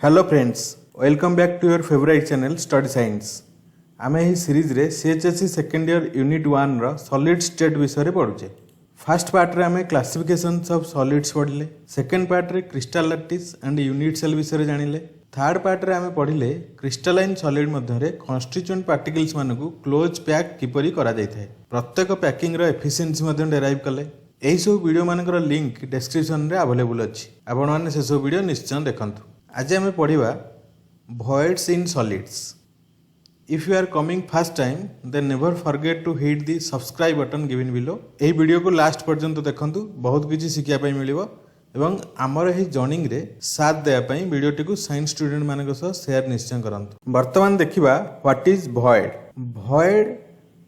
Hello friends, welcome back to your favourite channel study science. आम यही series रे CHSC second year unit 1 रो solid state विषय रे पढ़ुचे। फर्स्ट पार्ट रे आमे क्लासिफिकेशंस ऑफ सॉलिड्स पढ़ले, सेकेंड पार्ट रे crystal lattice and unit cell विषय जानिले, थर्ड पार्ट रे आमे पढ़िले क्रिस्टलाइन सॉलिड मध्य रे कन्स्टिट्यूएंट पार्टिकल्स मानकु क्लोज पैक किपरि करा जाय थाए, प्रत्येक पैकिंग रो एफिशिएंसी मध्य डेराइव कले। एही सब वीडियो मानकर लिंक डिस्क्रिप्शन रे अवेलेबल अछि, आपण माने से सब वीडियो निश्चय देखंतु। आज आम पढ़ा voids in solids। If you are coming first time then never forget to hit the subscribe button given below। यही वीडियो को लास्ट पर्यंत देखंतु, बहुत किसी शिखिया पाई मिलिबो एवं आमर एही जर्निंग रे साथ देया पाई वीडियोटी को साइंस स्टूडेंट मानक सह शेयर निश्चय करंतु। वर्तमान देखिबा what is void। void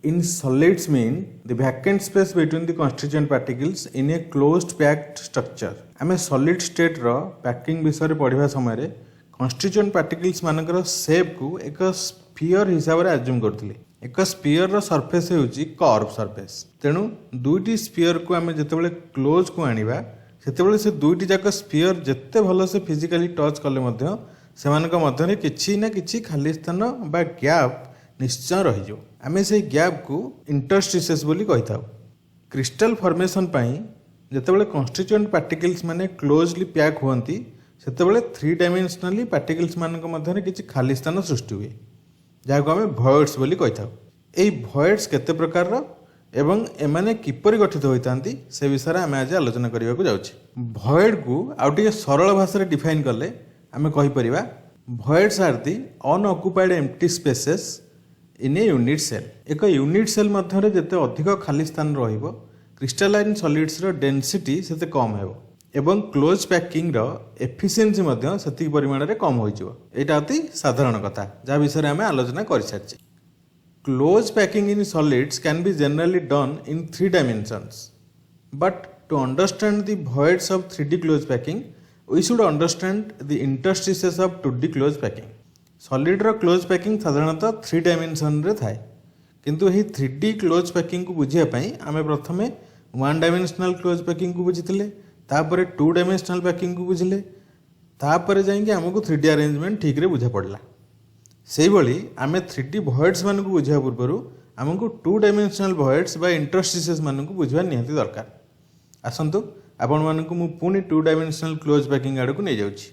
in solids mean the vacant space between the constituent particles in a closed packed structure। आमे सॉलिड स्टेट रो पैकिंग विषय पढ़िबा समय रे कन्स्टिट्यूएंट पार्टिकल्स मानकर शेप को एक स्फीयर हिसाब रे अज्यूम करथिले। एक स्फीयर रो सरफेस हेउची कर्व सरफेस, तेनु दुईटी स्फीयर को आमे जेतेबेले क्लोज को आनिबा सेतेबेले से दुईटी जाक स्फीयर जेते भलो से फिजिकली टच करले मध्य सेमानक मध्य रे किछि ना किछि खाली स्थान बा गैप निश्चय रहि जो। आमे से गैप को इंटरस्टिसेस बोली कहिथाउ। क्रिस्टल फॉर्मेशन पई जेतेबेले कन्स्टिट्यूएंट पार्टिकल्स माने क्लोजली पैक होती सेतेबेले 3 डायमेंशनली पार्टिकल्स मानक मध्य रे किछि खाली स्थान सृष्टि हुए, जाको आमे voids बोली कहिथाउ। एई voids केते प्रकार रो एवं एमाने किपरि गठित होइतांती से विषय रे आमे आज आलोचना करिवा को जाउछि। void को आउटिके सरल भाषा रे डिफाइन करले आमे कहि परिबा voids are the unoccupied empty spaces in a unit cell. एक यूनिट सेल मध्य रे जेते अधिक खाली स्थान रहिबो क्रिस्टलाइन सॉलिड्स रो डेंसिटी सेते कम हेबो एवं क्लोज पैकिंग रो एफिशिएंसी मध्य सेति परिमाण रे कम होइजिवो। एटा अति साधारण कथा जा विषय रे हमें आलोचना करि सारछि। Close packing in solids can be generally done in 3 dimensions, but to understand the voids of 3D close packing we should understand the interstices of 2D close packing. Solid रो क्लोज पैकिंग साधारणतः 3 dimension रे थाए, किंतु यही 3D close packing को बुझिया पई आमे प्रथमे 1 डायमेंशनल क्लोज पैकिंग को बुझितिले, तापरे 2 डायमेंशनल पैकिंग को बुझिले, तापरे जाइके हमको 3D अरेंजमेंट ठीक रे बुझा पड़ला। सेही भली आमे 3D voids मान को बुझिया पूर्वरु हमको 2 डायमेंशनल voids बा इंटरस्टिसेस मान को बुझिया निहाती दरकार। आसंतु आपण मान को मु पुनी 2 डायमेंशनल क्लोज पैकिंग आड़ को नै जाउछि।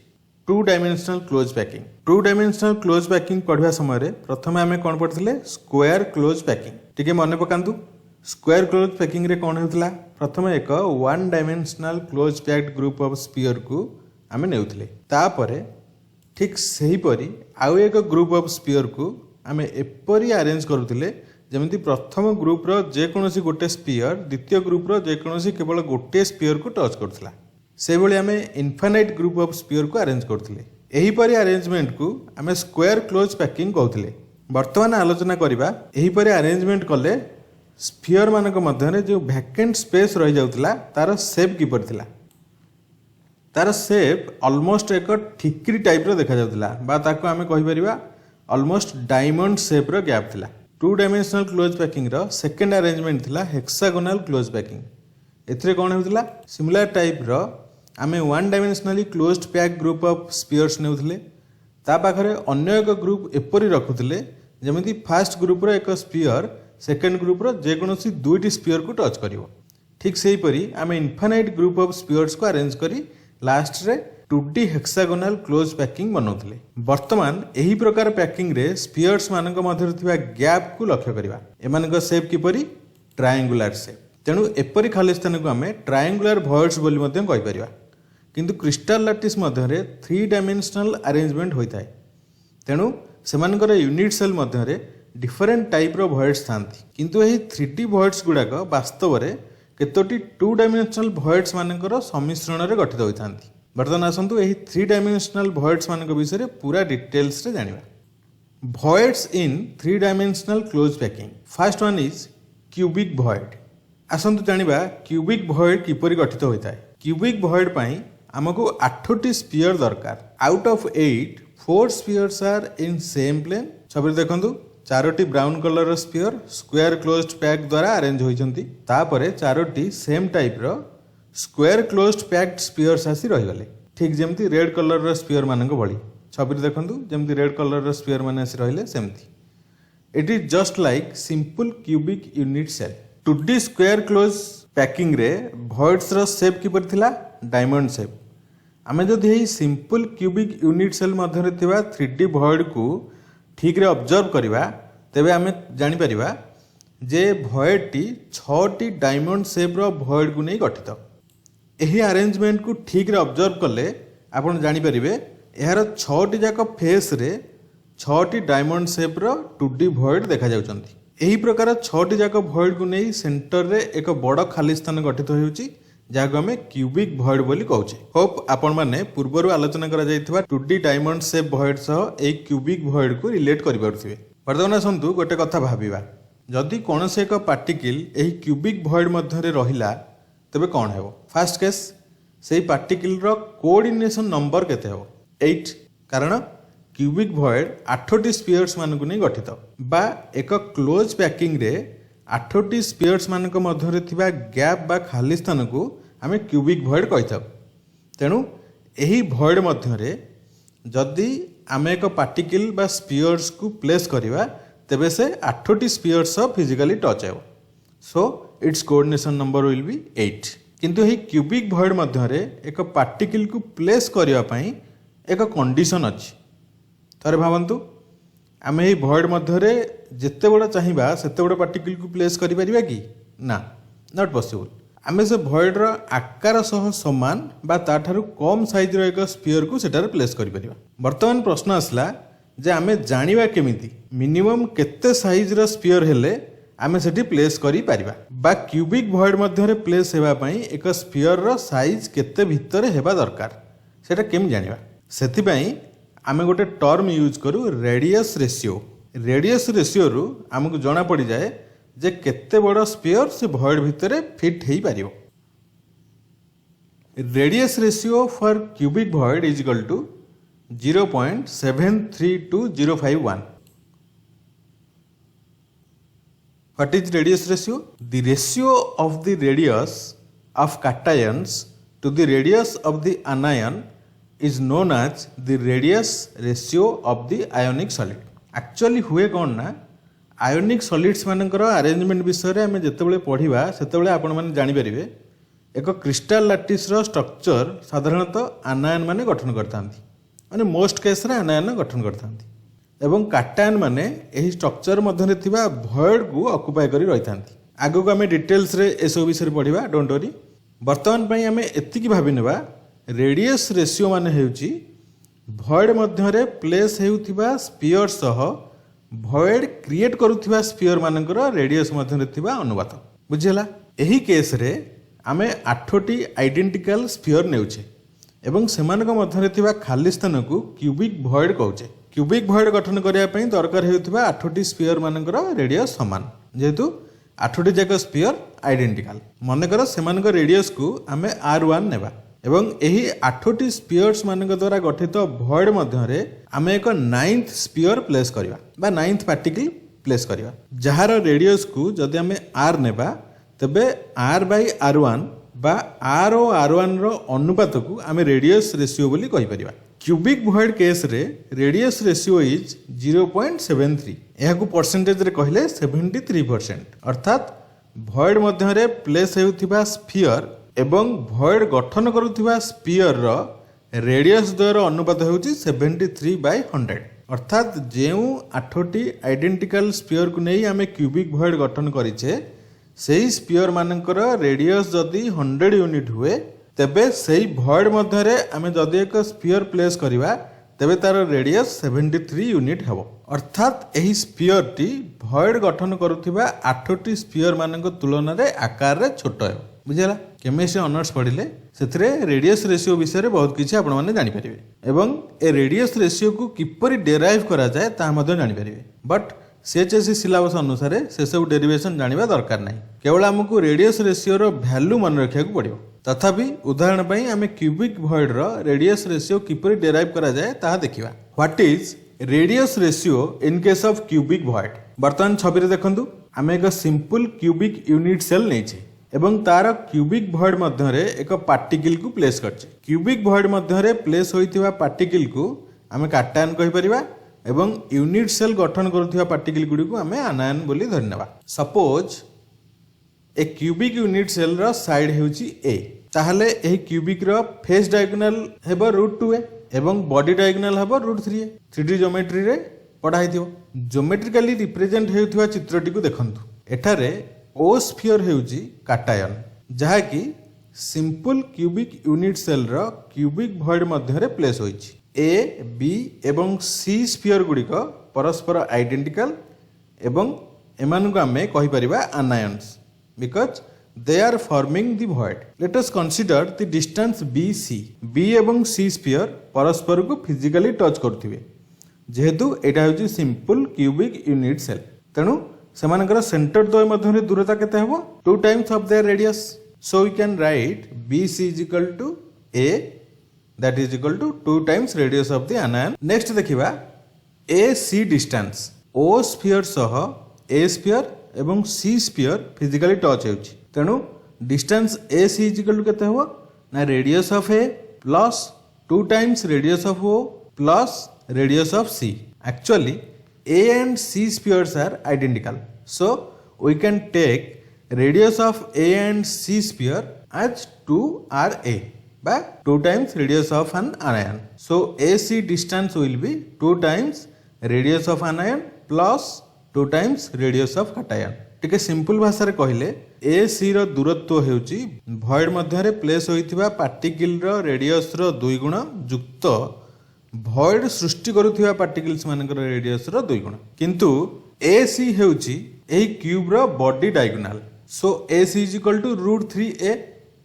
2 dimensional close packing. 2 dimensional close packing पढ़िया समय रे प्रथमे आमे कोन पढ़थिले स्क्वायर क्लोज पैकिंग। टिके मने पकांतु स्क्वायर क्लोज पैकिंग रे कोन हेउतला, प्रथमे एक 1 dimensional close packed group of sphere को आमे नेउथिले, तापरे ठीक सही परी आउ एक ग्रुप ऑफ स्फीयर को आमे एपरी अरेंज करूथिले जेमिति प्रथम ग्रुप रो जे कोनोसी गोटे स्फीयर द्वितीय ग्रुप रो जे कोनोसी केवल गोटे स्फीयर को टच करथला। से भली आमे इनफाइनाइट ग्रुप ऑफ स्फीयर को अरेंज करथिले। एही परी अरेंजमेंट को आमे स्क्वायर क्लोज पैकिंग कहथिले। वर्तमान आलोचना करिबा एही परी अरेंजमेंट कले स्फीयर मानक मध्य रे जो वैकेंट स्पेस रहि जाउतला तार शेप किपर थिला। तार शेप ऑलमोस्ट एक ठिकरी टाइप रो देखा जाउतला बा ताको आमे कहि परिबा ऑलमोस्ट डायमंड शेप रो गैप थिला। 2 डायमेंशनल क्लोज पैकिंग रो सेकंड अरेंजमेंट थिला हेक्सागोनल क्लोज पैकिंग। एथरे कोन हेउतला सिमिलर टाइप रो आमे 1 dimensionally closed pack group of spheres नेउथिले, ता पाखरे अन्य एक ग्रुप एपरी रखुथिले जेमिति फर्स्ट ग्रुप रो एक स्फीयर सेकंड ग्रुप रो जे कोनोसी दुईटी स्फीयर को टच करिवो। ठीक सेही परी आमे इनफाइनाइट ग्रुप ऑफ स्फीयर्स को अरेंज करी लास्ट रे 2D हेक्सागोनल क्लोज पैकिंग बनौथिले। वर्तमान एही प्रकार पैकिंग रे स्फीयर्स मानक मध्य थिबा गैप को लक्ष्य करिवा। एमानक शेप किपरि ट्रायंगुलर शेप, तेणु एपरी खाली स्थान को आमे ट्रायंगुलर voids बोली मध्य कहि परिवा। किंतु क्रिस्टल लैटिस मध्य रे 3 डायमेंशनल अरेंजमेंट होइथाय, तेणु सेमानकर यूनिट सेल मध्य रे डिफरेंट टाइप रो voids थांती, किंतु एही 3D voids गुडाक वास्तव रे केतोटी 2 डायमेंशनल voids मानकर सम्मिश्रण रे गठित होइथांती। वर्तमान आसंतु एही 3 डायमेंशनल voids मानक विषय रे पूरा डिटेल्स रे जानिबा। voids in 3 dimensional close packing. First one is cubic void। आसंतु जानिबा क्यूबिक void किपरि गठित होइताय। क्यूबिक void पई हमको 8टी स्फीयर दरकार। Out of 8 4 spheres are in same plane. छबि देखंतु 4टी brown colour sphere square closed pack द्वारा अरेंज होइछंती, तापरे 4टी सेम टाइप रो स्क्वायर क्लोज्ड पैक्ड स्फीयर्स आसी रहि गले। ठीक जेमती रेड कलर स्फीयर मानक भली छवि देखंतु जेमती रेड कलर रो स्फीयर माने आसी रहिले सेमती it is just like simple cubic unit cell 2D square close packing रे भॉइड्स रो शेप किपर थिला डायमंड शेप आमे जदि एही सिंपल क्यूबिक यूनिट सेल मध्यरे थिबा 3D भॉइड को ठीक रे ऑब्जर्व करिवा तेबे आमे जानि परिबा जे भॉइड टी 6टी डायमंड शेप रो भॉइड को नै गठित एही अरेंजमेंट को ठीक रे ऑब्जर्व कले आपण जानि परिबे एहार 6टी जाक फेस रे 6टी डायमंड शेप रो 2D भॉइड देखा जाउचंती एही प्रकार 6टी जाक भॉइड को नै सेंटर रे एक बड़ खाली स्थान गठित होउची जाको हमें क्यूबिक भॉइड बोली कहूचे होप आपण माने पूर्वरु आलोचना करा जायथिबा 2D डायमंड शेप भॉइड सह ए क्यूबिक भॉइड को रिलेट करि पारुथिबे वर्तमान आसंतु गोटे कथा भाबिबा जदि कोनसे एक पार्टिकल एही क्यूबिक भॉइड मध्यरे रहिला तबे कोन हेबो फर्स्ट केस सेही पार्टिकल रो कोऑर्डिनेशन नंबर केते हेबो 8 कारण क्यूबिक भॉइड 8टी स्फीयर्स मानकु नै गठित बा एक क्लोज पैकिंग रे 8टी स्फीयर्स मानक मध्यरे थिबा गैप बा खाली स्थान को आमे क्यूबिक भॉइड कहिथाउ तेनु एही भॉइड मध्यरे जदि आमे एक पार्टिकल बा स्फीयर्स को प्लेस करिवा तेबे से 8टी स्फीयर्स फिजिकली टच हेबो so it's coordination number will be 8 किंतु एही क्यूबिक भॉइड मध्यरे एक पार्टिकल को प्लेस करिवा पई एक कंडीशन अछि थरे भावंतु आमे एही भॉइड मध्यरे जेते बड़ा चाहिबा सेते बड़ा पार्टिकल को प्लेस करि परिबा कि ना नॉट पॉसिबल आमे से भॉइड रो आकार सह समान बा ताठारु कम साइज रो एक स्फीयर को सेटार प्लेस करि परिबा वर्तमान प्रश्न आसला जे आमे जानिबा केमिति मिनिमम केते साइज रो स्फीयर हेले आमे सेठी प्लेस करि परिबा बा क्यूबिक भॉइड मध्यरे प्लेस हेबा पई एक स्फीयर रो साइज केते भितरे हेबा दरकार सेटा केम जानिबा सेति पई आमे गोटे टर्म यूज करू रेडियस रेशियो रु आमको जना पड़ जाए जे केते बड़ स्फीयर से भॉइड भितरे फिट हेई पारिबो radius ratio for cubic void is equal to 0.732051 What is radius ratio? The ratio of the radius of cations to the radius of the anion is known as the radius ratio of the ionic solid. Actually हुए कौन ना ionic solids मानकर arrangement विषय रे हमें जेतेबेले पढ़िबा सेतेबेले आपण माने जानि परिबे एक क्रिस्टल लैटिस रो स्ट्रक्चर साधारणतः आनायन माने गठन करथांती माने मोस्ट केस रे आनायन गठन करथांती एवं काटायन माने एही स्ट्रक्चर मध्यरे थिबा भॉइड को ऑक्युपाई करी रहिथांती आगो को हमें डिटेल्स रे एसो विषय रे पढ़िबा डोंट वरी वर्तमान पई हमें एतिकी भाबी नेबा रेडियस रेशियो माने हेउची भॉइड मध्यरे प्लेस हेउथिबा स्फीयर सह भॉइड क्रिएट करूथिबा स्फीयर मानकर रेडियस मध्यरे थिबा अनुपात बुझिला एही केस रे आमे 8टी आइडेंटिकल स्फीयर नेउछे एवं सेमानक मध्यरे थिबा खाली स्थान को क्यूबिक भॉइड कहउछे क्यूबिक भॉइड गठन करिया पई दरकार हेउथिबा 8टी स्फीयर मानकर रेडियस समान जेहेतु 8टी जाक स्फीयर आइडेंटिकल मनकर सेमानक रेडियस को आमे r1 नेबा एवं एही 8टी स्फीयर्स मानक द्वारा गठित भॉइड मध्यरे आमे एक 9th स्फीयर प्लेस करिवा बा 9th पार्टिकल प्लेस करिवा जहार रेडियस को जदि आमे r नेबा तबे r by r1 बा r ओ r1 रो अनुपात को आमे रेडियस रेशियो बोली कहि परिवा क्यूबिक भॉइड केस रे रेडियस रेशियो इज 0.73 एहा को परसेंटेज रे कहले 73% अर्थात भॉइड मध्यरे प्लेस हेउथिबा स्फीयर एवं भॉइड गठन करुथिबा स्फीयर रो रेडियस द्वयर अनुपात हेउची 73/100 अर्थात जेउ 8टी आइडेंटिकल स्फीयर को नै आमे क्यूबिक भॉइड गठन करिचे सेही स्फीयर मानकर रेडियस जदि 100 यूनिट हुए तेबे सेही भॉइड मध्यरे आमे जदि एक स्फीयर प्लेस करिवा तेबे तार रेडियस 73 यूनिट हेबो अर्थात एही स्फीयर टी भॉइड गठन करुथिबा 8टी स्फीयर मानक तुलना रे आकार रे छोट हेबो बुझिला केमिस्ट्री ऑनर्स पढ़िले सेथरे रेडियस रेशियो विषय रे बहुत किछि आपण माने जानि परिबे एवं ए रेडियस रेशियो को किपरि डेराइव करा जाय ता मध्ये जानि परिबे बट सीएचएससी सिलेबस अनुसार से सब डेरिवेशन जानिबा दरकार नाही केवल हमकु रेडियस रेशियो रो वैल्यू मन रखिया को पड़ियो तथापि उदाहरण पई आमे क्यूबिक भॉइड रो रेडियस रेशियो किपरि डेराइव करा जाय ता देखिबा what is radius ratio in case of cubic void वर्तमान छवि रे देखंतु आमे एक सिंपल क्यूबिक यूनिट सेल नेछे एवं तार क्यूबिक भॉइड मध्यरे एक पार्टिकल को प्लेस करछे क्यूबिक भॉइड मध्यरे प्लेस होइतिबा पार्टिकल को आम काटायन कहीपर एवं यूनिट सेल गठन करुवा पार्टिकल गुड़ी को आम आनायन बोली धरिनेबा। Suppose a cubic unit cell रो साइड हेउची ए, ताहले एही क्यूबिक रो फेस डायगोनल हेबो √2a एवं बॉडी डायगोनल हेबो √3a। 3D ज्योमेट्री रे पढ़ा हेथिबो। ज्योमेट्रिकली रिप्रेजेंट हेउथुवा चित्रटी को देखंतु। एठारे ओ स्फीयर हेउची काटायन, जहा कि सिंपल क्यूबिक यूनिट सेल रो क्यूबिक भॉइड मध्य रे प्लेस होईची। ए बी एवं सी स्फीयर गुड़िक परस्पर आइडेंटिकल एवं एमान को आमे कहि परिबा आनायन्स because they are forming the void. Let us consider the distance BC. B एवं C sphere परस्पर को physically touch करथिबे, जेहेतु एटा होची simple cubic unit cell, तेनु सेमानकर सेंटर द्वय मध्य रे दूरता केते हेबो 2 times of their radius. So we can write BC is equal to A, that is equal to 2 times radius of the anion. Next देखिबा AC distance. O sphere सह A sphere एवं सी sphere physically touch होउची, तेणु distance A C is equal to केते हो ना radius of A plus 2 times radius of O plus radius of C. Actually A and C spheres are identical, so we can take radius of A and C sphere as 2RA by 2 times radius of an anion. So AC distance will be 2 times radius of anion plus 2 times radius of cation. टिके simple भाषा रे कहले ए सी रो दूरत्व हेउची भॉइड मध्य रे place होइथिबा particle रो radius रो 2 गुण युक्त भॉइड सृष्टि करूथिबा particles मानकर radius रो 2 गुण। किंतु ए सी हेउची एही क्यूब रो body diagonal, so A C is equal to √3a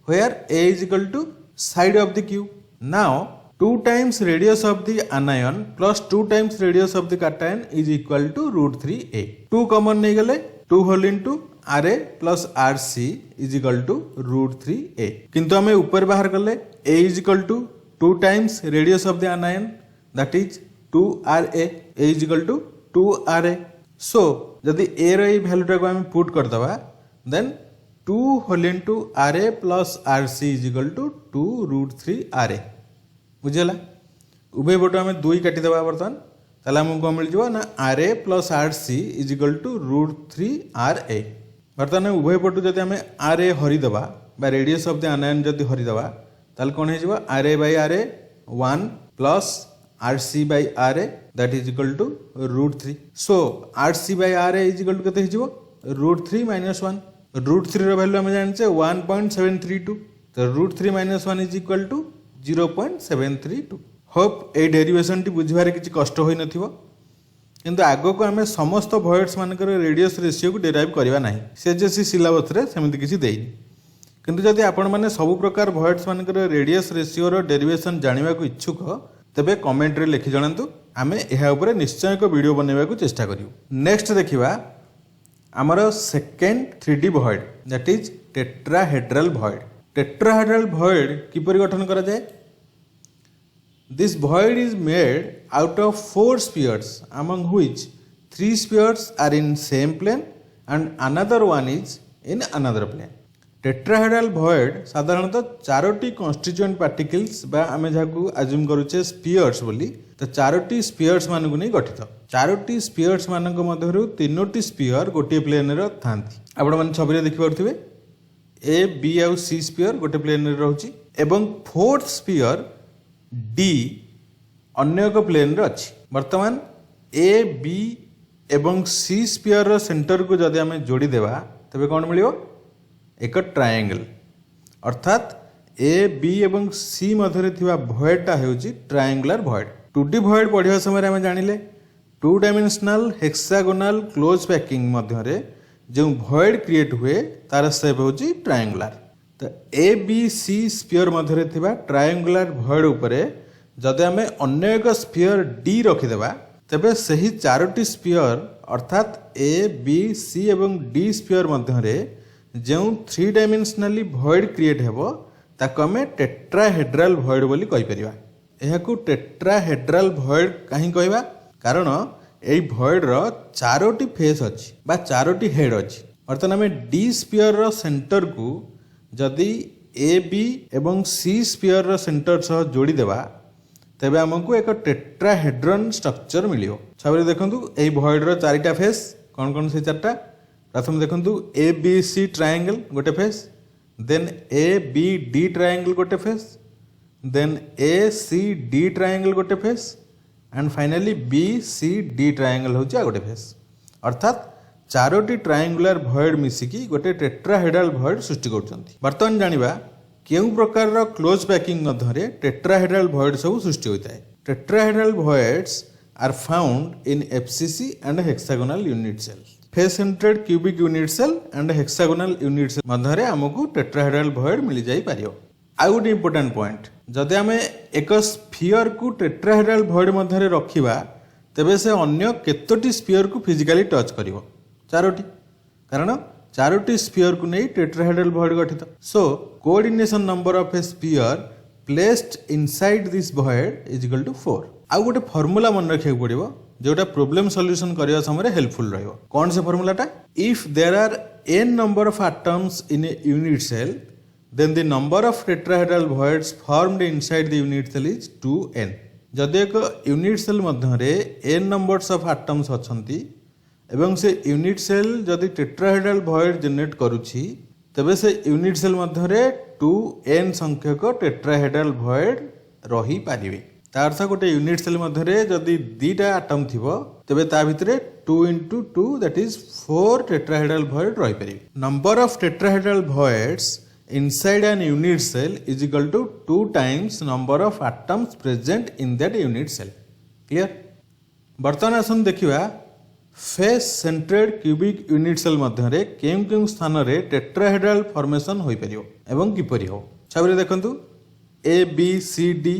where a is equal to side of the cube. Now 2 times radius of the anion plus 2 times radius of the cation is equal to √3a. 2 common नहीं गले, 2 whole into RA plus RC is equal to √3a. किंतु हमें ऊपर बाहर गले a is equal to 2 times radius of the anion, that is 2RA, a is equal to 2RA. So यदि a row value टाको हम पुट कर दबा, then 2 whole into RA plus RC is equal to 2 √3RA. बुझेला। उभय पटो आम 2 काटिदेवा बर्तमान, ताले हमको कौन मिल जावा ना RA plus RC is equal to √3RA। बर्तमान उभय पटो जदि आम RA हरिदेवा बा रेडियस ऑफ द आनायन जदि हरिदेवा, ताले कौन हो जावा RA by RA 1 plus RC by RA that is equal to √3. So RC by RA is equal to केते हिजबो √3 minus 1। √3 रो वैल्यू हम जानचे 1.732, तो √3 minus 1 is equal to 0.732। Hope ए डेरिवेशन टी बुझबारे किछि कष्ट होई नथिबो, किंतु आगो को हमें समस्त भॉइड्स मानकर रेडियस रेशियो को डेराइव करबा नाही, से जेसी सिलेबस रे सेमिति किछि देइनी। किंतु जदि आपण माने सब प्रकार भॉइड्स मानकर रेडियस रेशियो रो डेरिवेशन जानिबा को इच्छुक, तबे कमेंट रे लिखि जणांतु, आमे एहा ऊपर निश्चय एक वीडियो बनेबा को चेष्टा करियो। नेक्स्ट देखिबा हमर second 3D void, that is tetrahedral void. Tetrahedral void किपरि गठन करा जाय? This void is made out of 4 spheres, among which 3 spheres are in same plane and another one is in another plane. Tetrahedral void साधारणतः 4टी constituent particles बा आमे Jakhu assume करूचे spheres बोली, तो 4टी spheres मानकु नै गठित। 4टी spheres मानक मध्यरु 3टी sphere गोटे प्लेन रे थांती। आपण माने छबि रे देखि परथिबे ए बी आउ सी स्फीयर गोटे प्लेन रे रहउची एवं 4th स्फीयर डी अन्य एक प्लेन रे अछि। वर्तमान ए बी एवं सी स्फीयर रो सेंटर को जदि आमे जोड़ी देबा, तबे कोन मिलियो एक ट्रायंगल। अर्थात ए बी एवं सी मध्य रे थिबा भॉइडटा हेउची ट्रायंगुलर भॉइड। 2D भॉइड पढ़िया समय आमे जानिले 2 डायमेंशनल हेक्सागोनल क्लोज पैकिंग मध्य रे जो भॉइड क्रिएट हुए तार शेप होची ट्रायंगुलर। तो ए बी सी स्फीयर मध्य रे थिबा ट्रायंगुलर भॉइड उपरे जदि आमे अन्य एक स्फीयर डी रखिदेबा, तेबे सही 4टी स्फीयर अर्थात ए बी सी एवं डी स्फीयर मध्य रे जो 3 डायमेंशनली भॉइड क्रिएट हेबो ताको आमे टेट्राहेड्रल भॉइड बोली कहि परिबा। एहाकू टेट्राहेड्रल भॉइड काहे कहबा? कारण एई भॉइड रो 4टी फेस अछि बा 4टी हेड अछि। अर्थात आमे डी स्फीयर रो सेंटर को जदि ए बी एवं सी स्फीयर रो सेंटर सह जोड़ी देबा, तेबे आमको एक टेट्राहेड्रन स्ट्रक्चर मिलियो। छवि देखंतु एई भॉइड रो चारिटा फेस कौन कौन से चारटा। प्रथम देखंतु ए बी सी ट्रायंगल गोटे face, then A B D triangle गोटे face, then A C D triangle गोटे face and finally B C D triangle होची आ गोटे फेस। अर्थात चारोटी ट्रायंगुलर भॉइड मिसिकी गोटे टेट्राहेड्रल भॉइड सृष्टि करछंती। वर्तमान जानिबा केउ प्रकार रो क्लोज पैकिंग मध्यरे टेट्राहेड्रल भॉइड सब सृष्टि होता है। Tetrahedral voids are found in FCC and hexagonal unit cell. Face centred cubic unit cell and hexagonal unit cell मध्यरे हमकु टेट्राहेड्रल भॉइड मिल जाई पारियो। आ गोटे इंपोर्टेंट पॉइंट, जदि आमे एक स्फीयर को टेट्राहेड्रल भॉइड मध्यरे रखिबा तेबे से अन्य केतोटी स्फीयर को फिजिकली टच करिवो? चारोटी, कारण चारोटी स्फीयर को नहीं टेट्राहेड्रल भॉइड गठित। So coordination number of a sphere placed inside this void is equal to 4। आ गोटे फार्मूला मन रखिया पड़िबो जोटा प्रॉब्लम सॉल्यूशन करिया समय हेल्पफुल रहइबो। कौन से फार्मूलाटा? If there are n number of atoms in a unit cell then the number of tetrahedral voids formed inside the unit cell is 2n। जदि एक यूनिट सेल मध्यरे n नंबर्स ऑफ एटम्स अछंती एवं से यूनिट सेल जदि tetrahedral void generate करूछि तबे से यूनिट सेल मध्यरे 2n संख्यक टेट्राहेड्रल भॉइड रही पारिबे। तार अर्थ गोटे यूनिट सेल मध्यरे जदि दीटा एटम थिबो तबे ता भितरे 2 into 2 that is 4 tetrahedral void रही पारिबे। Number of tetrahedral voids inside an unit cell is equal to 2 times number of atoms present in that unit cell. Clear? वर्तमान आसन देखिबा face centred cubic unit cell मध्यरे केउ केउ स्थान रे टेट्राहेड्रल फॉर्मेशन होई परियो एवं किपरि हो। छवि देखंतु A B C D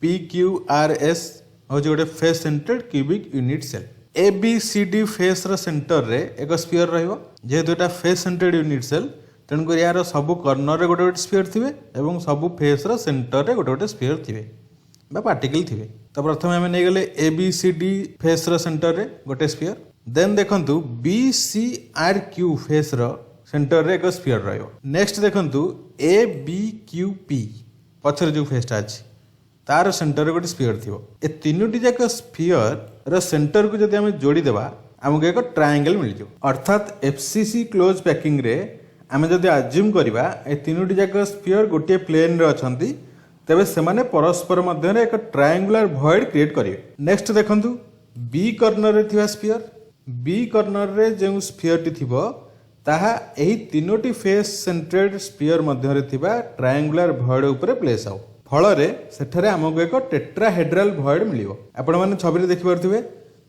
P Q R S होची गोटे face centred cubic unit cell. A B C D face रो सेंटर रे एक स्फीयर रहइबो। जेहेतु एटा फेस सेंट्रेड यूनिट सेल तेणु कर यार सब कॉर्नर रे गोटे गोटे स्फीयर थिबे एवं सब फेस रो सेंटर रे गोटे गोटे स्फीयर थिबे बा पार्टिकल थिबे। तो प्रथम आमे नै गेले A B C D face रो सेंटर रे गोटे स्फीयर, देन देखंतु B C R Q face रो सेंटर रे एक स्फीयर रहइबो। नेक्स्ट देखंतु ए बी क्यू पी पछर जो फेसटा अछि तार सेंटर रे गोटे स्फीयर थिबो। ए तीनोटी जाक स्फीयर रो सेंटर को जदि हम जोड़ी देबा हमको एक ट्रायंगल मिल जो। अर्थात एफसीसी क्लोज पैकिंग रे आमे जदि अज्यूम करिबा ए तीनोटी जाक स्फीयर गोटे प्लेन रे अछंती तबे सेमाने परस्पर मध्य रे एक ट्रायंगुलर भॉइड क्रिएट करिवे। नेक्स्ट देखंतु बी कॉर्नर रे थिबा स्फीयर, बी कॉर्नर रे जो स्फीयर टी थिबो ताहा एही तीनोटी फेस सेंट्रेड स्फीयर मध्य रे थिबा ट्रायंगुलर भॉइड ऊपर प्लेस हो। फल रे सेठरे हमको एक टेट्राहेड्रल भॉइड मिलियो। आपण माने छवि रे देखि पारथिबे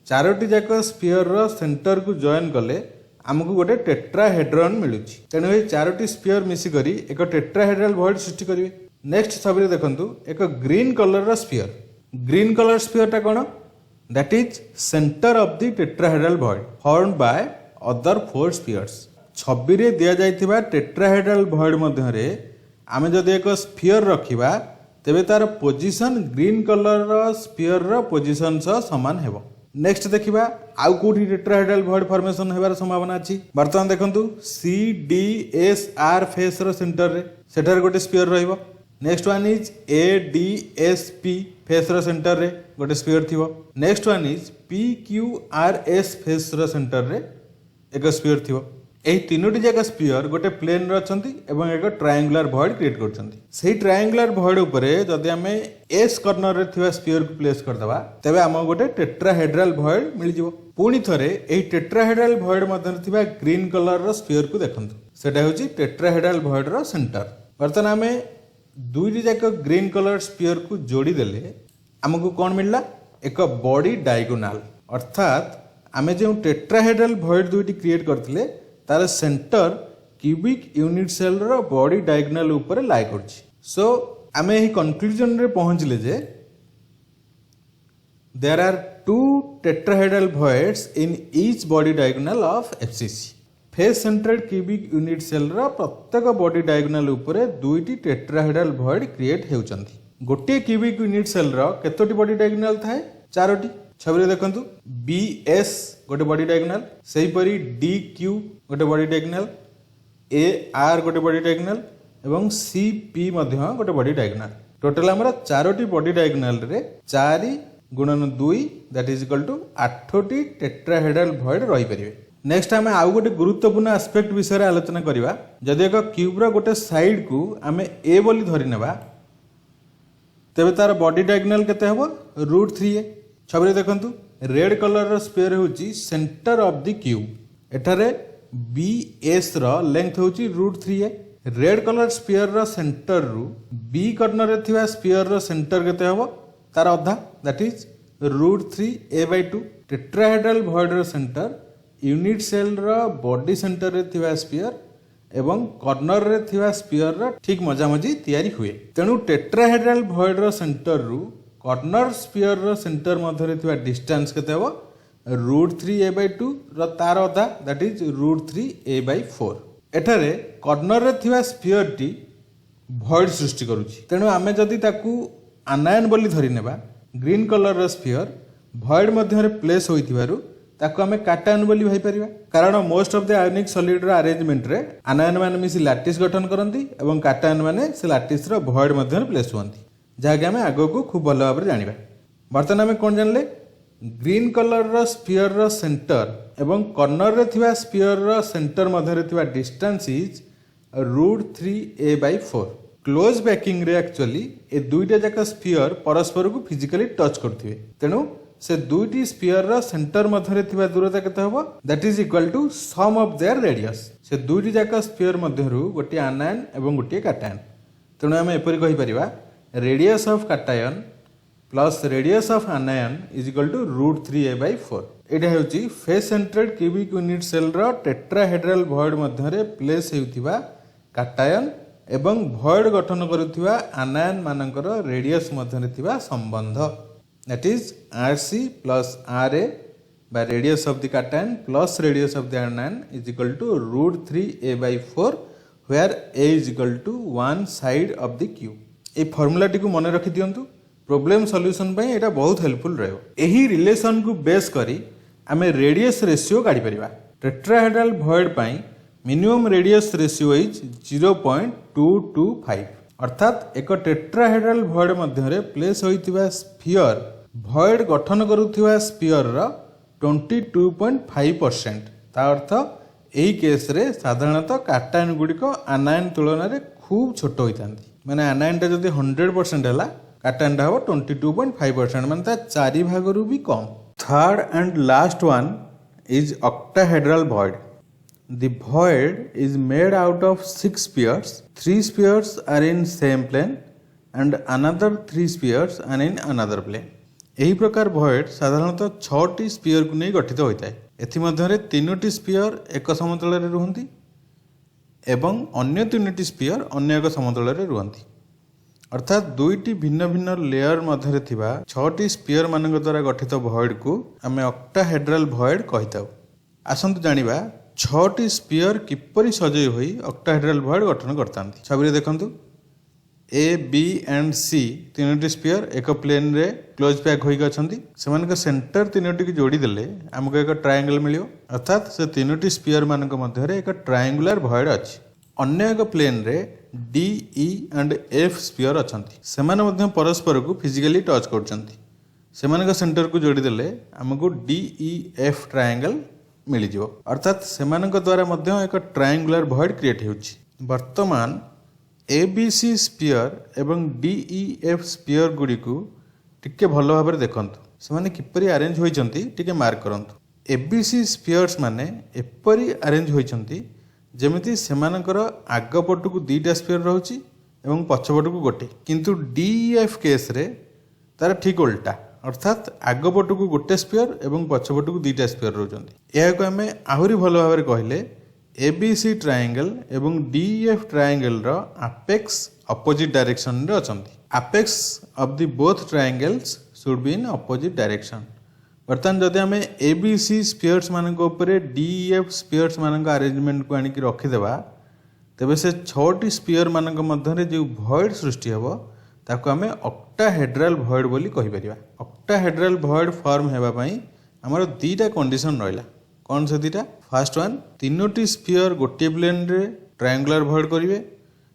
चारोटी जाक स्फीयर रो सेंटर को जॉइन कले हमको गोटे टेट्राहेड्रन मिलुची। तेणु ए चारोटी स्फीयर मिसी करी एक टेट्राहेड्रल भॉइड सृष्टि करिवे। नेक्स्ट छवि रे देखंतु एक ग्रीन कलर रो स्फीयर। ग्रीन कलर स्फीयर टा कोन? That is centre of the tetrahedral void formed by other 4 spheres. छवि रे दिया जाइथिबा टेट्राहेड्रल भॉइड मध्य रे आमे जदि एक स्फीयर रखिबा तेबे तार पोजीशन ग्रीन कलर रो स्फीयर रो पोजीशन सह समान हेबो। नेक्स्ट देखिबा आउ कोठी टेट्राहेड्रल भॉइड फॉर्मेशन हेबार संभावना अछि। वर्तमान देखंतु C D S R face रो सेंटर रे सेटर गोटे स्फीयर रहइबो। Next one is A D S P face रो सेंटर रे गोटे स्फीयर थिबो। Next one is P Q R S face रो सेंटर रे एक स्फीयर थिबो। एही तीनोटी जाक स्फीयर गोटे प्लेन रे अछंती एवं एक ट्रायंगुलर भॉइड क्रिएट करछंती। सेही ट्रायंगुलर भॉइड ऊपर जदि हमें एस कॉर्नर रे थिबा स्फीयर को प्लेस कर दबा तबे हम गोटे टेट्राहेड्रल भॉइड मिल जिवो। पुणी थरे एही टेट्राहेड्रल भॉइड मध्य थिबा ग्रीन कलर रो स्फीयर को देखंतु सेटा होची टेट्राहेड्रल भॉइड रो सेंटर। वर्तमान हमें दुईटी जाक ग्रीन कलर स्फीयर को जोड़ी देले हमको कौन मिलला? एक बॉडी डायगोनाल। अर्थात आमे जो टेट्राहेड्रल भॉइड दुईटी क्रिएट करथिले तार सेंटर क्यूबिक यूनिट सेल रो बॉडी डायगोनाल ऊपर लाई करछि। सो आमे एही कंक्लूजन रे पहुंचले जे there are 2 tetrahedral voids in each body diagonal of FCC. Face centred cubic unit cell रो प्रत्येक बॉडी डायगोनाल ऊपर दुईटी टेट्राहेड्रल भॉइड क्रिएट हेउचंती। गोटे क्यूबिक यूनिट सेल रो केतोटी बॉडी डायगोनाल थाए? 4टी। छवि देखंतु बी एस गोटे बॉडी डायगोनाल, सेही परी डी क्यू गोटे बॉडी डायगोनाल, ए आर गोटे बॉडी डायगोनाल एवं सी पी मध्य गोटे बॉडी डायगोनाल। टोटाल आमर 4टी बॉडी डायगोनाल रे 4 गुणन 2 दैट इज इक्वल टू 8टी टेट्राहेड्रल भॉइड रही परिबे। नेक्स्ट आम आउ गोटे गुरुत्वपूर्ण आस्पेक्ट विषय रे आलोचना करिवा। जदि एक क्यूब रो गोटे साइड को आमे ए बोली धरि नेबा तेबे तार बॉडी डायगोनाल केते हबो √3a। छबि देखंतु रेड कलर रो स्फीयर होची सेंटर ऑफ द क्यूब। एठारे BS रो लेंथ होची √3a। रेड कलर स्फीयर रो सेंटर रु बी कॉर्नर रे थिवा स्फीयर रो सेंटर केते हबो तार अधा that is √3a/2। Tetrahedral void रो सेंटर यूनिट सेल रो बॉडी सेंटर रे थिवा स्फीयर एवं कॉर्नर रे थिवा स्फीयर रो ठीक मजामजी तैयारी हुए। तेणु टेट्राहेड्रल भॉइड रो सेंटर रु कॉर्नर स्फीयर रो सेंटर मध्य रे थिवा डिस्टेंस केते हबो √3a/2 रो तार अधा दैट इज √3a/4। एठारे कॉर्नर रे थिवा स्फीयर टी भॉइड सृष्टि करूची। तेणु आमे जदि ताकू आनायन बोली धरि नेबा ग्रीन कलर रो स्फीयर भॉइड मध्य रे प्लेस होइथिबारु ताकू आमे काटायन बोली भाई परिबा। कारण most of the ionic solid रो अरेंजमेंट रे आनायन माने मिसी लैटिस गठन करंती एवं काटायन माने से लैटिस रो भॉइड मध्य रे प्लेस हुअंती, जहा कि आमे आगो को खूब भलो भाबरे जानिबा। वर्तमान आमे कोन जानले ग्रीन कलर रो स्फीयर रो सेंटर एवं कॉर्नर रे थिवा स्फीयर रो सेंटर मध्य रे थिवा distance is √3a/4। Close packing रे एक्चुअली ए दुईटा जाक स्फीयर परस्पर को फिजिकली टच करथिबे। तेणु से दुईटी स्फीयर रो सेंटर मध्य रे थिवा दूरता केते हबो that is equal to sum of their radius. से दुईटी जाक स्फीयर मध्यरु गोटे आनायन एवं गोटे काटायन। तेणु आमे एपरि कहि परिबा radius of cation plus radius of anion is equal to √3a/4। एटा हेउची face centred cubic unit cell रो टेट्राहेड्रल भॉइड मध्य रे प्लेस हेउथिबा काटायन एवं भॉइड गठन करुथिबा आनायन मानकर रेडियस मध्य रे थिबा संबंध that is RC plus RA by radius of the cation plus radius of the anion is equal to √3a/4 where a is equal to one side of the cube। A formula T को मन रखि दियंतु problem solution पई एटा बहुत helpful रहयो। एही relation को base करी आमे रेडियस रेशियो काढी परिबा। टेट्राहेड्रल भॉइड पई मिनिमम रेडियस रेशियो इज 0.225 अर्थात एक टेट्राहेड्रल भॉइड मध्य रे प्लेस होइतिबा स्फीयर भॉइड गठन करुथिबा स्फीयर रो 22.5%। ता अर्थ एही केस रे साधारणतः काटायन गुडी को आनायन तुलना रे खूब छोट होइतांती। माने आनायन टा जदी 100% हैला काटायन टा हो 22.5% माने ता 4 भाग रु भी कम। Third and last one is octahedral void. The void is made out of 6 spheres. 3 spheres are in same plane and another 3 spheres are in another plane. एही प्रकार void साधारणतः 6टी स्फीयर को नहीं गठित होता है। एथि मध्य रे 3टी स्फीयर एक समतल रे रुहंती एवं अन्य 3टी स्फीयर अन्य एक समतल रे रुहंती। अर्थात दुईटी भिन्न भिन्न लेयर मध्य रे थिबा 6टी स्फीयर मानक द्वारा गठित void को आमे ऑक्टाहेड्रल void कहिताउ। आसंतु जानिबा 6टी स्फीयर किपरि सजई होई ऑक्टाहेड्रल भॉइड गठन करतांती। छबिरे देखंतु A, B एंड C तीनोटी स्फीयर एक प्लेन रे क्लोज पैक होई गछंती। सेमानक सेंटर तीनोटी की जोड़ी देले हमको एक ट्रायंगल मिलियो। अर्थात से तीनोटी स्फीयर मानक मध्य रे एक ट्रायंगुलर भॉइड अछि। अन्य एक प्लेन रे D, E and F sphere अछंती। सेमान मध्य परस्पर को फिजिकली टच करछंती। सेमानक सेंटर को जोड़ी देले हमको DEF ट्रायंगल मिल जिवो। अर्थात सेमानक द्वारा मध्य एक ट्रायंगुलर भॉइड क्रिएट हेउछि। वर्तमान ABC स्फीयर एवं DEF स्फीयर गुडी को टिके भलो भाबरे देखंतु। सेमाने किपरि अरेंज होइचंती टिके मार्क करंतु। ABC स्फीयर्स माने एपरि अरेंज होइचंती जेमिति सेमानकर आग पटु को दुईटा स्फीयर रहउछि एवं पछ पटु को गोटे। किंतु DEF केस रे तार ठीक उल्टा अर्थात आग पटु को गोटे स्फीयर एवं पछ पटु को दुईटा स्फीयर रहउचंती। एहा को हमें आहुरी भलो भाबरे कहिले ABC ट्रायंगल एवं DEF ट्रायंगल रो अपेक्स अपोजिट डायरेक्शन रे अछंती। Apex of the both triangles should be in opposite direction. बर्तमान जदि हमें ABC स्फीयर्स मानक ऊपर DEF स्फीयर्स मानक अरेंजमेंट को आनिक रखि देबा तबे से 6टी स्फीयर मानक मध्य रे जो भॉइड सृष्टि हेबो ताको हमें ऑक्टाहेड्रल भॉइड बोली कहि परिबा। ऑक्टाहेड्रल भॉइड फॉर्म हेबा पई हमर दुईटा कंडीशन रहला। कौन से दुईटा? फर्स्ट वन तीनोटी स्फीयर गोटे प्लेन रे ट्रायंगुलर भॉइड करिवे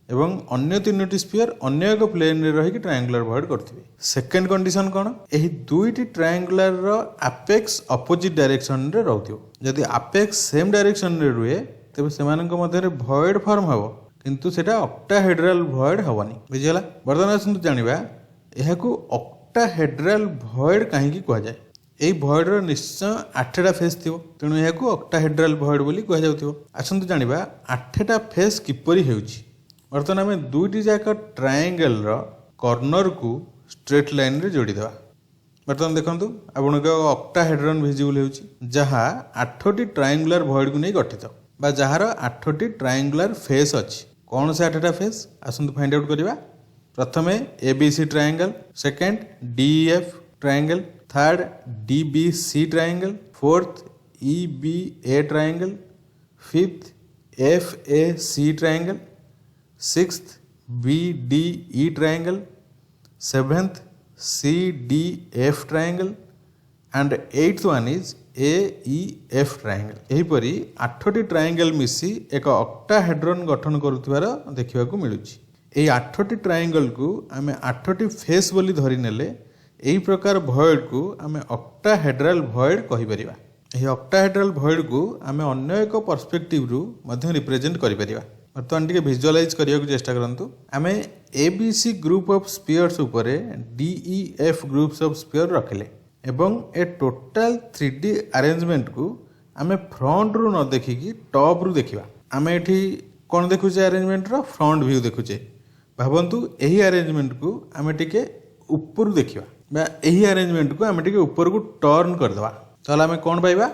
एवं अन्य तीनोटी स्फीयर अन्य एक प्लेन रे रही ट्रायंगुलर भॉइड करथिबे। सेकंड कंडीशन कोन, एही दुईटी ट्रायंगुलर रो एपेक्स अपोजिट डायरेक्शन रे रहथिबो। जदि एपेक्स सेम डायरेक्शन रे रुहे तबे सेमानक मध्य रे भॉइड फॉर्म हबो, किंतु सेटा ऑक्टाहेड्रल भॉइड हबनी। बुझियला। वर्तमान आसंतु जानिबा एहाकू ऑक्टाहेड्रल भॉइड काहे की कहा जाय। एही भॉइड रो निश्चय 8टा फेस थिबो, तेणु एहाकू ऑक्टाहेड्रल भॉइड बोली कहा जाउथिबो। आसंतु जानिबा 8टा फेस किपरि हेउची। वर्तमान आमे दुईटी जाक ट्रायंगल रो कॉर्नर को स्ट्रेट लाइन रे जोड़ी देबा। वर्तमान देखंतु आपनक ऑक्टाहेड्रन विजिबल हेउची, जहा 8टी ट्रायंगुलर भॉइड को नै गठित बा जहार 8टी ट्रायंगुलर फेस अछि। कोन से 8टा फेस आसंतु फाइंड आउट करिबा। प्रथमे ABC triangle, second DEF triangle, third DBC triangle, fourth EBA triangle, fifth FAC triangle, sixth BDE triangle, seventh CDF triangle and eighth one is AEF triangle. एहीपरि 8टी triangle मिसी एक ऑक्टाहेड्रन गठन करुथिबार देखिबाकू मिलुछि। एही 8टी triangle को आमे 8टी फेस बोली धरि नेले एही प्रकार भॉइड को आमे ऑक्टाहेड्रल भॉइड कहि परिबा। एही ऑक्टाहेड्रल भॉइड को आमे अन्य एक पर्सपेक्टिव रु मध्य रिप्रेजेंट करि परिबा। वर्तमान टिके विजुअलाइज करिया चेष्टा करंतु। आमे एबीसी ग्रुप ऑफ स्फीयर्स उपरे डीईएफ ग्रुप्स ऑफ स्फीयर रखले एवं ए टोटल 3D अरेंजमेंट को आमे फ्रंट रु न देखिकी टॉप रु देखिबा। आमे एठी कोन देखुचे अरेंजमेंट रो फ्रंट व्यू देखुचे। भाबंतु एही अरेंजमेंट को आमे टिके ऊपर देखिबा बा एही अरेंजमेंट को आमे टिके ऊपर को टर्न कर देबा। चल आमे कोन पाइबा,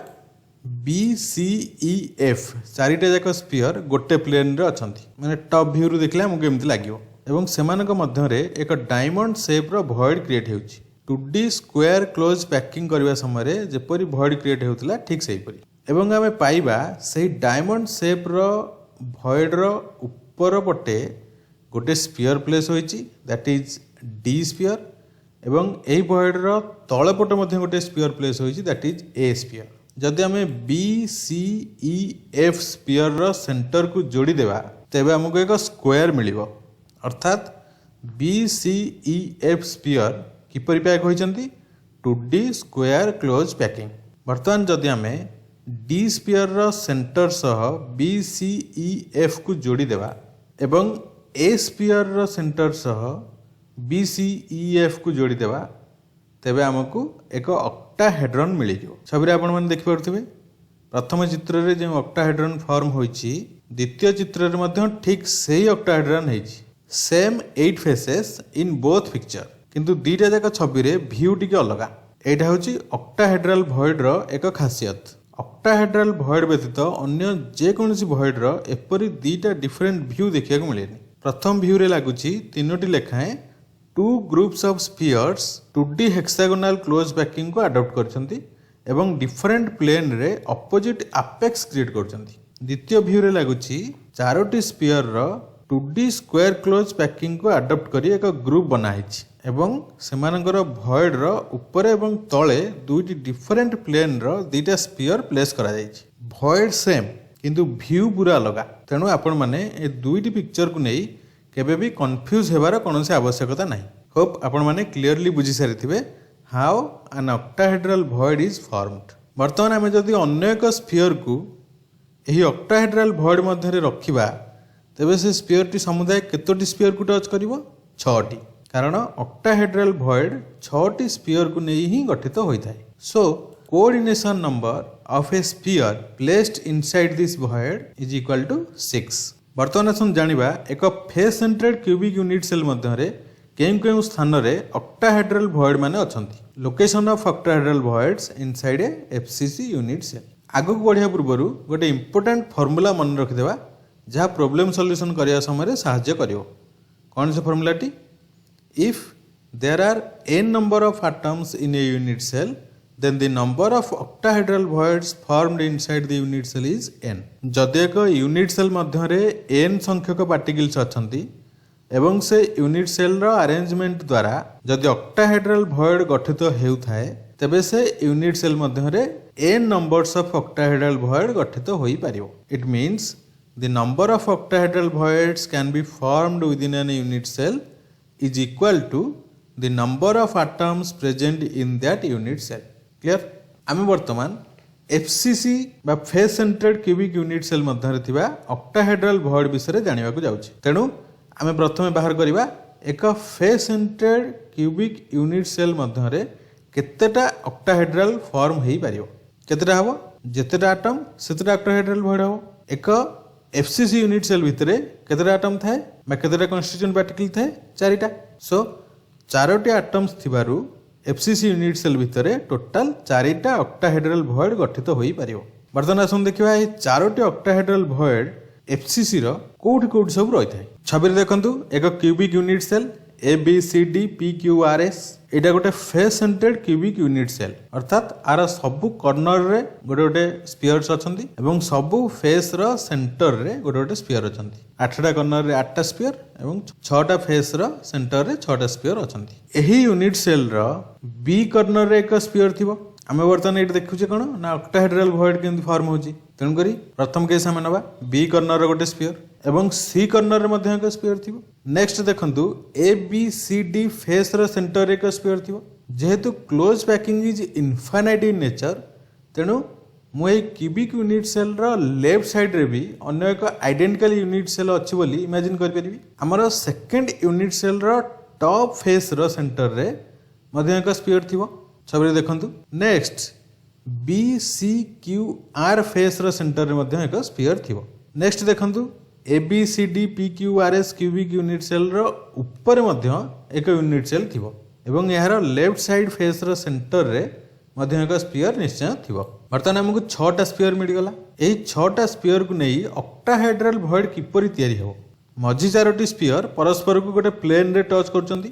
बीसीईएफ चारिटा जाक स्फीयर गोटे प्लेन रे अछंती, माने टॉप व्यू रु देखले हमकु एमति लागियो एवं सेमानक मध्य रे एक डायमंड शेप रो भॉइड क्रिएट हेउची। 2D स्क्वायर क्लोज पैकिंग करबा समय जेपरि भॉइड क्रिएट हेउतला ठीक सेही परि एवं आमे पाइबा सेही डायमंड शेप रो भॉइड रो ऊपर पटे गोटे स्फीयर प्लेस होईची, दैट इज डी स्फीयर एवं एही भॉइड रो तळे पटे मध्ये गोटे स्फीयर प्लेस होईची, दैट इज ए स्फीयर। जदि आमे बीसीईएफ स्फीयर रो सेंटर को जोड़ी देबा तेबे हमको एक स्क्वायर मिलिबो। अर्थात बीसीईएफ स्फीयर किपरि पैक होइचंती 2D स्क्वायर क्लोज पैकिंग। वर्तमान जदि आमे डी स्फीयर रो सेंटर सह बीसीईएफ को जोड़ी देबा एवं ए स्फीयर रो सेंटर सह बीसीईएफ को जोड़ी देबा तेबे हमको एक ऑक्टाहेड्रन मिली जो। छबिरे आपण माने देखि परथिबे प्रथम चित्र रे जे ऑक्टाहेड्रन फॉर्म होईची, द्वितीय चित्र रे मध्ये ठीक सेही ऑक्टाहेड्रन हेची। Same 8 faces in both picture, किंतु दीटा जाक छवि रे व्यू टिके अलगा। एटा होची ऑक्टाहेड्रल भॉइड रो एक खासियत। ऑक्टाहेड्रल भॉइड व्यतीत अन्य जे कोनसी भॉइड रो एपरि दीटा डिफरेंट व्यू देखिया को मिलेनी। प्रथम व्यू रे लागुची तीनोटी लेखाए 2 groups of spheres 2D hexagonal close packing को अडॉप्ट करछंती एवं डिफरेंट प्लेन रे ऑपोजिट एपेक्स क्रिएट करछंती। द्वितीय व्यू रे लागुची चारोटी स्फीयर रो 2D स्क्वायर क्लोज पैकिंग को अडॉप्ट करी एक ग्रुप बना हिची एवं सेमानकर भॉइड रो ऊपर एवं तळे दुईटी डिफरेंट प्लेन रो दुईटा स्फीयर प्लेस करा जायछि। भॉइड सेम किंतु व्यू पूरा अलगा। तेणु आपण माने ए दुईटी पिक्चर को नै केबे भी कंफ्यूज हेबार कोनोसी आवश्यकता नाही। होप आपण माने क्लियरली बुझी सारिथिबे how an octahedral void is formed. वर्तमान आमे जदि अन्य एक स्फीयर को एही ऑक्टाहेड्रल भॉइड मध्य रे रखिबा तेबे से स्फीयर टी समुदाय केतोटी स्फीयर को टच करिवो 6टी, कारण ऑक्टाहेड्रल भॉइड 6टी स्फीयर को नै ही गठित होइथाय। So coordination number of a sphere placed inside this void is equal to 6। वर्तमान आसन जानिबा एक face centred cubic unit cell मध्य रे केउ स्थान रे ऑक्टाहेड्रल भॉइड माने अछंती। Location of octahedral voids inside a FCC unit cell. आगु बढ़िया पूर्वरु गोटे इंपोर्टेंट फार्मूला मन रखि देबा जहाँ प्रॉब्लम सॉल्यूशन करिया समय सहाय्य करिवो। कौन से फार्मूलाटी? If there are n number of atoms in a unit cell then the number of octahedral voids formed inside the unit cell is n। जदि एक यूनिट सेल मध्य रे n संख्यक पार्टिकल्स अछंती एवं से यूनिट सेल रो अरेंजमेंट द्वारा जदि octahedral भॉइड गठित हेउथाय तबे से यूनिट सेल मध्य रे n numbers of octahedral void गठित होई पारिवो। It means the number of octahedral voids can be formed within an unit cell is equal to the number of atoms present in that unit cell. Clear? आम वर्तमान FCC बा face centred cubic unit cell मध्य थिबा octahedral void विषय जानिबा को जाउछि। तेणु आमे प्रथमे बाहर करिबा एक face centred cubic unit cell मध्य केतेटा ऑक्टाहेड्रल फॉर्म हेई पारिबो। केतेटा हबो? जेतेटा एटम सेतेटा ऑक्टाहेड्रल वॉइड हबो। एक FCC यूनिट सेल भितरे केतेटा एटम थाए बा केतेटा कन्स्टिट्यूएंट पार्टिकल थाए? चारिटा। सो चारोटी एटम्स थिबारु FCC यूनिट सेल भितर टोटाल चारिटा ऑक्टाहेड्रल वॉइड गठित होई पारिबो। वर्तमान आसन देखिबा ए चारोटी ऑक्टाहेड्रल वॉइड FCC रो कोठी कोठी सब रही थाए। छवि देखंतु एक क्यूबिक यूनिट सेल ABCDPQRS एटा गोटे face centred cubic unit cell अर्थात आर सबु कॉर्नर रे गोटे गोटे स्फीयर्स अछंती एवं सबु फेस रो सेंटर रे गोटे गोटे स्फीयर अछंती। 8टा कॉर्नर रे 8टा स्फीयर एवं 6टा फेस रो सेंटर रे 6टा स्फीयर अछंती। एही यूनिट सेल रो बी कॉर्नर रे एक स्फीयर थिबो। आमे वर्तमान एट देखुचे कोन ना ऑक्टाहेड्रल वॉइड केमि फॉर्म होची। तेनु करी प्रथम केस आमे नबा बी कॉर्नर रो गोटे स्फीयर एवं सी कॉर्नर रे मध्ये एक स्फीयर थिबो। नेक्स्ट देखंतु ABCD फेस रो सेंटर रे एक स्फीयर थिबो। जेहेतु close packing is infinite in nature तेनु मु ए क्यूबिक यूनिट सेल रो लेफ्ट साइड रे भी अन्य एक आइडेंटिकल यूनिट सेल अछि बोली इमेजिन कर परिबी। हमर सेकंड यूनिट सेल रो टॉप फेस रो सेंटर रे मध्ये एक स्फीयर थिबो। छबि देखंतु नेक्स्ट BCQR फेस रो सेंटर रे मध्ये एक स्फीयर थिबो। नेक्स्ट देखंतु ABCDPQRS क्यूबिक यूनिट सेल रो ऊपर मध्ये एक यूनिट सेल थिबो एवं यार लेफ्ट साइड फेस रो सेंटर रे मध्ये एक स्फीयर निश्चय थिबो। वर्तमान हमकु 6टा स्फीयर मिल गला। एही 6टा स्फीयर को नै ऑक्टाहेड्रल वॉइड किपरि तयारी हो। मझी चारोटी स्फीयर परस्पर को गोटे प्लेन रे टच करचंती।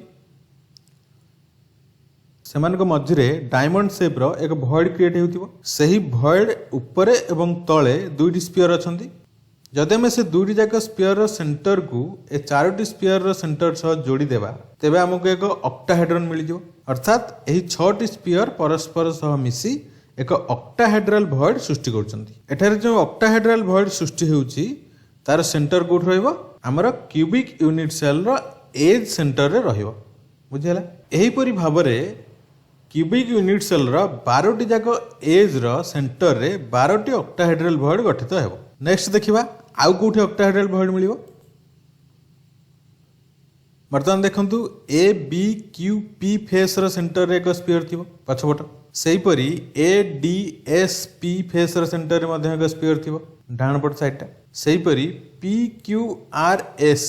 सेमान को मझिरे डायमंड शेप रो एक वॉइड क्रिएट हेउतिबो। सेही वॉइड ऊपरे एवं तळे दुईटी स्फीयर अछंती। जदि आम से दुईटी जाक स्फीयर रो सेंटर को ए चारोटी स्फीयर रो सेंटर सह जोड़ी देबा तेबे हमको एक ऑक्टाहेड्रन मिल जिवो। अर्थात एही 6टी स्फीयर परस्पर सह मिसी एक ऑक्टाहेड्रल वॉइड सृष्टि करचंती। एठारे जो ऑक्टाहेड्रल वॉइड सृष्टि हेउची तार सेंटर कोठ रहइबो? हमर क्यूबिक यूनिट सेल रो एज सेंटर रे रहइबो। बुझियला? एही परि भाबरे क्यूबिक यूनिट सेल रो 12टी जाक एज रो सेंटर रे 12टी ऑक्टाहेड्रल वॉइड गठित हेबो। नेक्स्ट देखिबा आउ कोठी ऑक्टाहेड्रल वॉइड मिलिबो। वर्तमान देखंतु ABQP फेस रो सेंटर रे एक स्फीयर थिबो पछपट। सेही परी ADSP फेस रो सेंटर रे मध्ये एक स्फीयर थिबो डाण पट साइडटा। सेही परी PQRS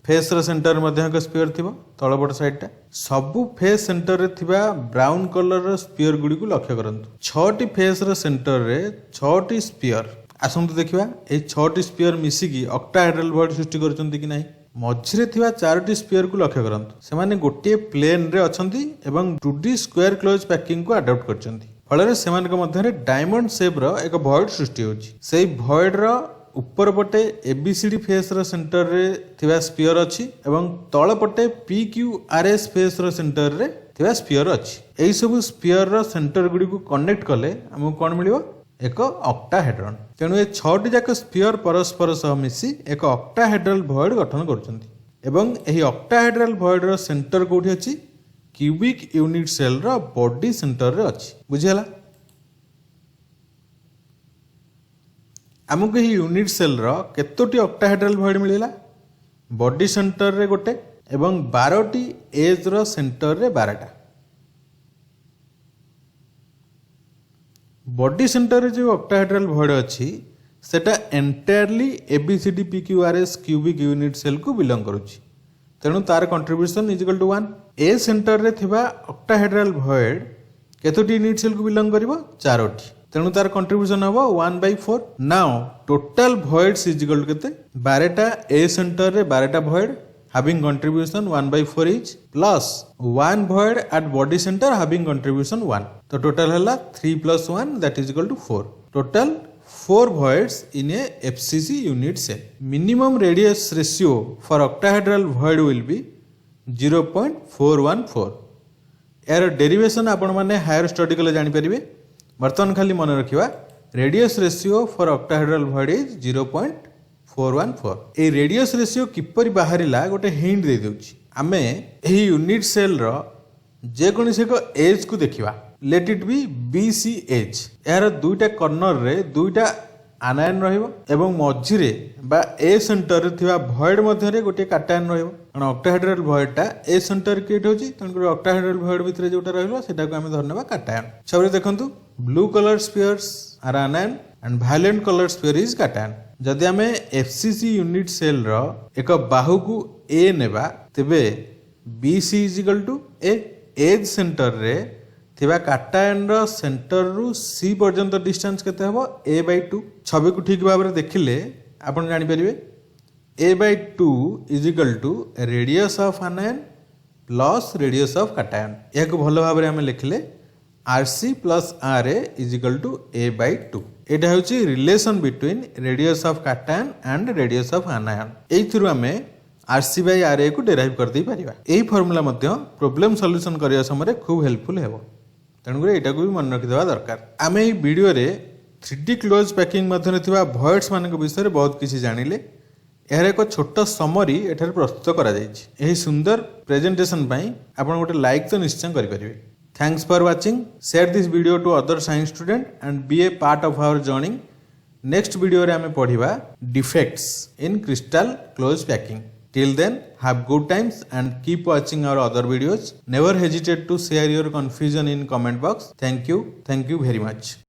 फेस रो सेंटर रे मध्ये एक स्फीयर थिबो तळपट साइडटा। सबु फेस सेंटर रे थिबा ब्राउन कलर रो स्फीयर गुडी को लक्ष्य करंतु। 6टी फेस रो सेंटर रे 6टी स्फीयर आसंतु देखिबा ए 6टी स्फीयर मिसिकी ऑक्टाहेड्रल वॉइड सृष्टि करचंती कि नाही। मझिरे थिबा 4टी स्फीयर को लक्ष्य करंतु। सेमाने गोटे प्लेन रे अछंती एवं 2D स्क्वायर क्लोज पैकिंग को अडॉप्ट करचंती। फଳରେ सेमानक मध्यरे डायमंड शेप रो एक वॉइड सृष्टि होची। सेही वॉइड रो ऊपर पटे ABCD फेस रो सेंटर रे थिबा स्फीयर अछि एवं तळ पटे PQRS फेस रो सेंटर रे थिबा स्फीयर अछि। एही सब स्फीयर रो सेंटर गुडी को कनेक्ट कले हमको कोन मिलिबो? एक ऑक्टाहेड्रन। तेणु ए 6टी जाक स्फीयर परस्पर सह मिसी एक ऑक्टाहेड्रल वॉइड गठन करचंती एवं एही ऑक्टाहेड्रल वॉइड रो सेंटर कोठी अछि? क्यूबिक यूनिट सेल रो बॉडी सेंटर रे अछि। बुझियला? हमको एही यूनिट सेल रो केतोटी ऑक्टाहेड्रल वॉइड मिलिला? बॉडी सेंटर रे गोटे एवं 12टी एज रो सेंटर रे 12टा। बॉडी सेंटर रे जो ऑक्टाहेड्रल वॉइड अछि सेटा entirely ABCDPQRS cubic unit cell को बिलोंग करूची। तेणु तार कंट्रीब्यूशन इज इक्वल टू 1। ए सेंटर रे थिबा ऑक्टाहेड्रल वॉइड केतोटी यूनिट सेल को बिलोंग करिवो? 4टी। तेणु तार कंट्रीब्यूशन हबो 1/4। Now total voids is equal to केते? 12टा ए सेंटर रे 12टा void having contribution 1/4 each plus 1 void at body center having contribution 1. तो total है 3 plus 1 that is equal to 4. Total 4 voids in a FCC unit cell. Minimum radius ratio for octahedral void will be 0.414. यार derivation आपण माने higher study कले जानि परिबे। वर्तमान खाली मन रखिबा radius ratio for octahedral void is 0.414। 414 ए रेडियस रेशियो किपरि बाहरिला गोटे हिंट दे देउची आमे एही यूनिट सेल रो जे कोनोसी एक एज को देखिबा let it be BC edge यार दुईटा कॉर्नर रे दुईटा आनायन रहिबो एवं मझिरे बा ए सेंटर रे थिबा भॉइड मध्य रे गोटे काटायन रहिबो कारण ऑक्टाहेड्रल भॉइड टा ए सेंटर क्रिएट होची तनकर ऑक्टाहेड्रल भॉइड भितरे जोटा रहिलो सेटा को हमें धरनेबा काटायन छबरे देखंतु blue colour spheres are anion and violet colour sphere is cation जदि आमे एफसीसी यूनिट सेल रो एक बाहु को ए नेबा तेबे BC is equal to a edge centre रे थिबा काटायन रो सेंटर रु सी पर्यंत डिस्टेंस केते हबो a/2 छवि को ठीक भाबरे देखिले आपण जानि परिबे a/2 is equal to radius of anion plus radius of cation याको भलो भाबरे हमें लिखले rc plus ra is equal to a/2 एटा होची relation between radius of cation and radius of anion एई थ्रू हमें rc बाय ra को डेराइव कर दै परिबा एई फार्मूला मध्य प्रॉब्लम सॉल्यूशन करिया समय खूब हेल्पफुल हेबो तेणुकर यहाँ को भी मन रखिदेवा दरकार आम ये वीडियो रे 3D क्लोज पैकिंग मध्य भॉइड्स मान विषय में बहुत किसी जानिले यार एक छोट समरी एठार प्रस्तुत करा जायछि एही सुंदर प्रेजेंटेशन पई आपण गोटे लाइक तो निश्चय करेंगे thanks for watching share this video to other science student and be a part of our journey next video रे आमे पढ़िबा defects in crystal close packing Till then, have good times and keep watching our other videos. Never hesitate to share your confusion in comment box. Thank you very much.